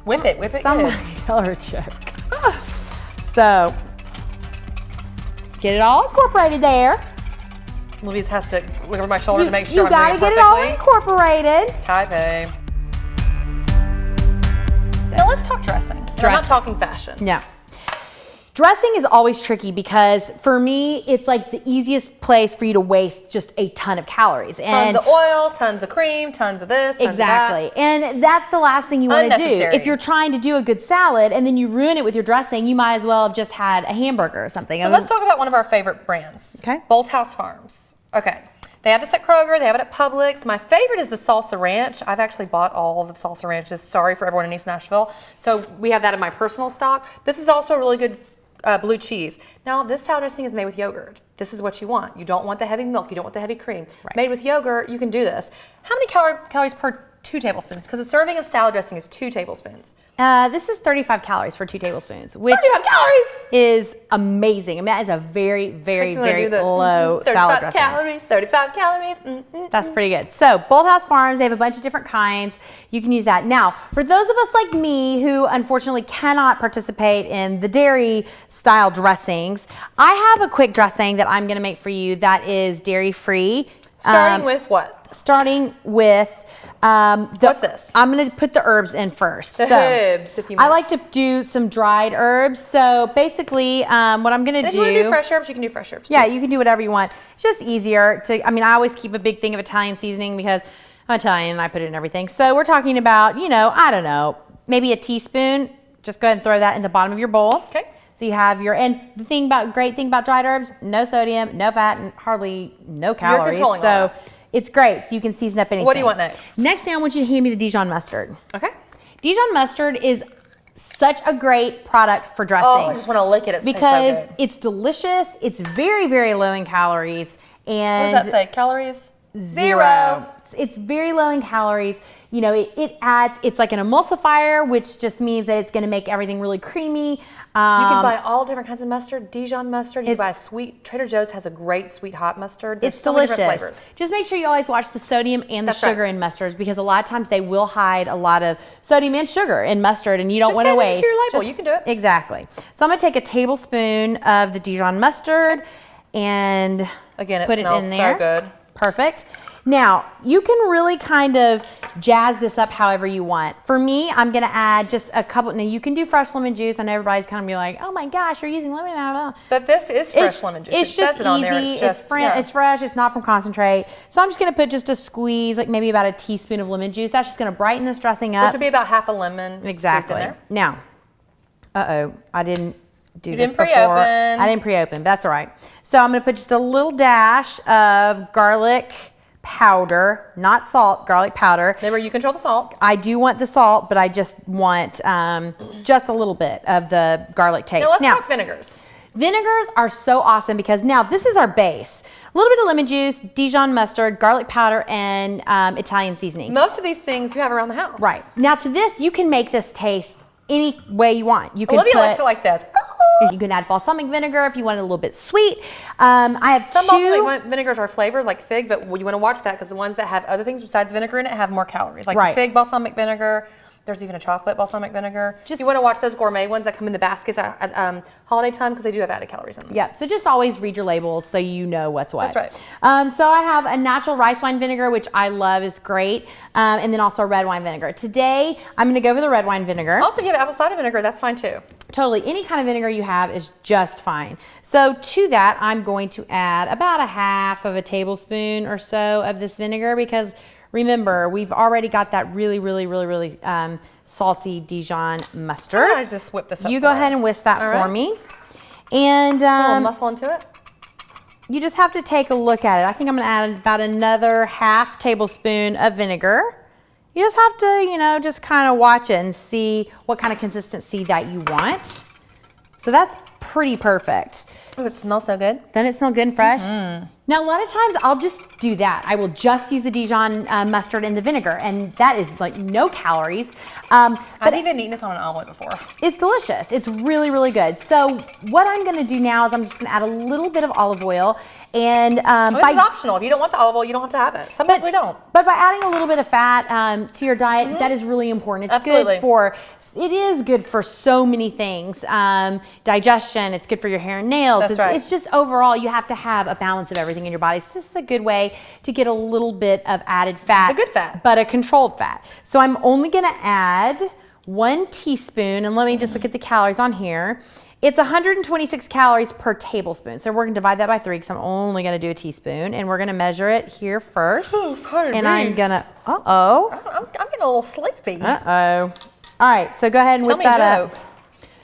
Whip it good. Somebody tell her choke. So, get it all incorporated there. Louise has to look over my shoulder to make sure You gotta I'm doing get it it all perfectly. incorporated. Type A. Now let's talk dressing. And I'm not talking fashion. No. Dressing is always tricky because for me, it's like the easiest place for you to waste just a ton of calories. Tons of oils, tons of cream, tons of this, tons exactly. of that. And that's the last thing you want to do. Unnecessary. If you're trying to do a good salad and then you ruin it with your dressing, you might as well have just had a hamburger or something. So let's talk about one of our favorite brands. Okay. Bolthouse Farms. Okay. They have this at Kroger. They have it at Publix. My favorite is the Salsa Ranch. I've actually bought all of the Salsa Ranches. Sorry for everyone in East Nashville. So we have that in my personal stock. This is also a really good blue cheese. Now, this salad dressing is made with yogurt. This is what you want. You don't want the heavy milk. You don't want the heavy cream. Right. Made with yogurt, you can do this. How many calories per 2 tablespoons? Because a serving of salad dressing is 2 tablespoons. This is 35 calories for 2 tablespoons, which 35 calories is amazing. I mean, that is a very, very, very low salad dressing. 35 calories. Mm-hmm. That's pretty good. So, Bolthouse Farms, they have a bunch of different kinds. You can use that. Now, for those of us like me who unfortunately cannot participate in the dairy style dressings, I have a quick dressing that I'm going to make for you that is dairy free. Starting with what? Starting with what's this? I'm going to put the herbs in first. The herbs, if you I like to do some dried herbs. So basically, what I'm going to do. If you want to do fresh herbs, you can do fresh herbs too. Yeah, you can do whatever you want. It's just easier to. I mean, I always keep a big thing of Italian seasoning because I'm Italian and I put it in everything. So we're talking about, I don't know, maybe a teaspoon. Just go ahead and throw that in the bottom of your bowl. Okay. So you have your, and the great thing about dried herbs, no sodium, no fat, and hardly no calories. You're controlling so it's great. So you can season up anything. What do you want next? Next thing, I want you to hand me the Dijon mustard. Okay. Dijon mustard is such a great product for dressing. Oh, I just want to lick it. It tastes so good. It's delicious. It's very, very low in calories. And what does that say? Calories? 0. It's very low in calories. It adds, it's like an emulsifier, which just means that it's going to make everything really creamy. You can buy all different kinds of mustard, Dijon mustard. You can buy Trader Joe's has a great sweet hot mustard. There's It's so many delicious. different flavors. Just make sure you always watch the sodium and the sugar in mustards because a lot of times they will hide a lot of sodium and sugar in mustard and you don't want to waste. Just pay attention to your label. You can do it. Exactly. So I'm going to take a tablespoon of the Dijon mustard and again, put it in there. So good. Perfect. Now, you can really kind of jazz this up however you want. For me, I'm going to add just a couple. Now, you can do fresh lemon juice. I know everybody's kind of be like, oh my gosh, you're using lemon. But this is fresh lemon juice. It's just easy. It's fresh. It's not from concentrate. So I'm just going to put just a squeeze, like maybe about a teaspoon of lemon juice. That's just going to brighten this dressing up. Which would be about half a lemon. Exactly. In there. Now, I didn't do this before. I didn't pre-open. That's all right. So I'm going to put just a little dash of garlic powder, not salt, garlic powder. Remember, you control the salt. I do want the salt, but I just want just a little bit of the garlic taste. Now let's talk vinegars. Vinegars are so awesome because now this is our base. A little bit of lemon juice, Dijon mustard, garlic powder, and Italian seasoning. Most of these things you have around the house. Right. Now to this, you can make this taste any way you want. You can Olivia likes it like this. You can add balsamic vinegar if you want it a little bit sweet. I have some balsamic vinegars are flavored like fig, but you want to watch that because the ones that have other things besides vinegar in it have more calories. Like the fig balsamic vinegar. There's even a chocolate balsamic vineger. You want to watch those gourmet ones that come in the baskets at holiday time because they do have added calories in them. Yeah, so just always read your labels so you know what's what. That's right. So I have a natural rice wine vinegar, which I love, is great, and then also red wine vinegar. Today, I'm going to go for the red wine vinegar. Also, if you have apple cider vinegar, that's fine too. Totally. Any kind of vinegar you have is just fine. So to that, I'm going to add about a half of a tablespoon or so of this vinegar because remember, we've already got that really, really, really, really salty Dijon mustard. I just whip this up. You go ahead and whisk that for me. And a little muscle into it. You just have to take a look at it. I think I'm going to add about another half tablespoon of vinegar. You just have to, just kind of watch it and see what kind of consistency that you want. So that's pretty perfect. Oh, it smells so good. Doesn't it smell good and fresh? Mm-hmm. Now, a lot of times I'll just do that. I will just use the Dijon mustard and the vinegar, and that is like no calories. I've even eaten this on an omelet before. It's delicious. It's really, really good. So what I'm gonna do now is I'm just gonna add a little bit of olive oil, and This is optional. If you don't want the olive oil, you don't have to have it. Sometimes we don't. But by adding a little bit of fat to your diet, that is really important. It's Absolutely. it is good for so many things. Digestion, it's good for your hair and nails. That's right. It's just overall, you have to have a balance of everything in your body. So this is a good way to get a little bit of added fat. The good fat. But a controlled fat. So I'm only gonna add 1 teaspoon, and let me just look at the calories on here. It's 126 calories per tablespoon. So we're gonna divide that by 3 because I'm only gonna do a teaspoon, and we're gonna measure it here first. Oh, pardon and me. I'm gonna, I'm getting a little sleepy. All right, so go ahead and Tell whip me a that joke. up.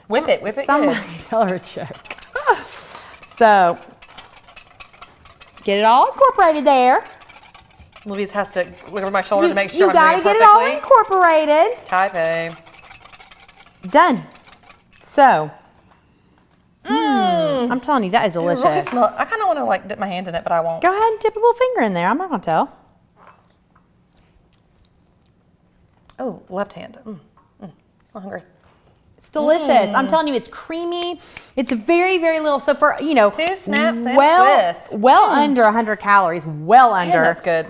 Whip it good. Somebody tell her a joke. So, get it all incorporated there. Olivia's has to look over my shoulder to make sure You I'm gotta doing get it it all perfectly. incorporated. Type A. Done. So, I'm telling you, that is It really delicious. smell- I kind of want to like dip my hand in it, but I won't. Go ahead and dip a little finger in there. I'm not gonna tell. Oh, left hand. I'm hungry. It's delicious. I'm telling you, it's creamy. It's very, very little. So for, 2 snaps and a twist. under 100 calories. Well under. Man, that's good.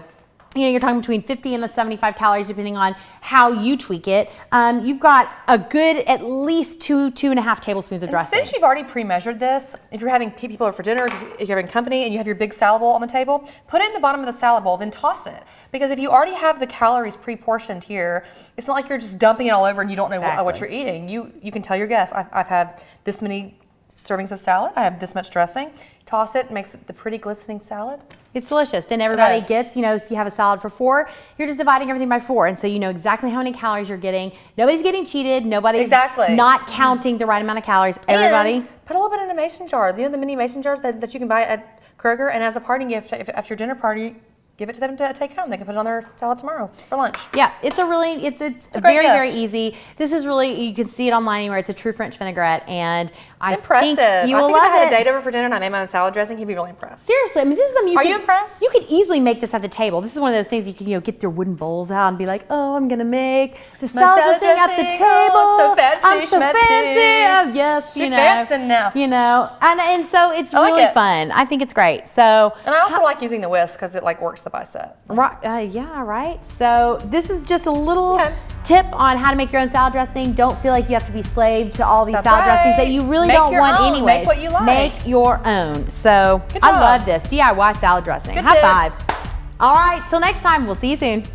You're talking between 50 and 75 calories, depending on how you tweak it. You've got a good at least 2.5 tablespoons of And dressing. since you've already pre-measured this, if you're having people over for dinner, if you're having company and you have your big salad bowl on the table, put it in the bottom of the salad bowl, then toss it. Because if you already have the calories pre-portioned here, it's not like you're just dumping it all over and you don't know what you're eating. You can tell your guests, I've had this many servings of salad, I have this much dressing. Toss it, makes it the pretty glistening salad. It's delicious. Then everybody is. gets, if you have a salad for 4, you're just dividing everything by 4. And so you know exactly how many calories you're getting. Nobody's getting cheated. Nobody's Exactly. not counting the right amount of calories. Everybody. And put a little bit in a mason jar. The mini mason jars that you can buy at Kroger, and as a parting gift, after your dinner party, give it to them to take home. They can put it on their salad tomorrow for lunch. Yeah, it's a really, it's great very, gift. very easy. This is really, you can see it online anywhere. It's a true French vinaigrette, and I Impressive. think you will I think love if I had it. a date over for dinner and I made my own salad dressing, he'd be really impressed. Seriously, I mean, this is something Are you impressed? You could easily make this at the table. This is one of those things you can, get your wooden bowls out and be like, oh, I'm gonna make the salad dressing at the table. Oh, it's so fancy, I'm so schmancy. fancy. Oh, yes, She fancy now. And so it's I like really it. fun. I think it's great. So, And I also like using the whisk because it like works the bicep. yeah, right. So this is just a little Okay. tip on how to make your own salad dressing. Don't feel like you have to be slave to all these That's salad dressings right. that you really Make don't your want own. anyway. Make what you like. Make your own. So Good I job. love this DIY salad dressing. Good High tip. five. All right, till next time. We'll see you soon.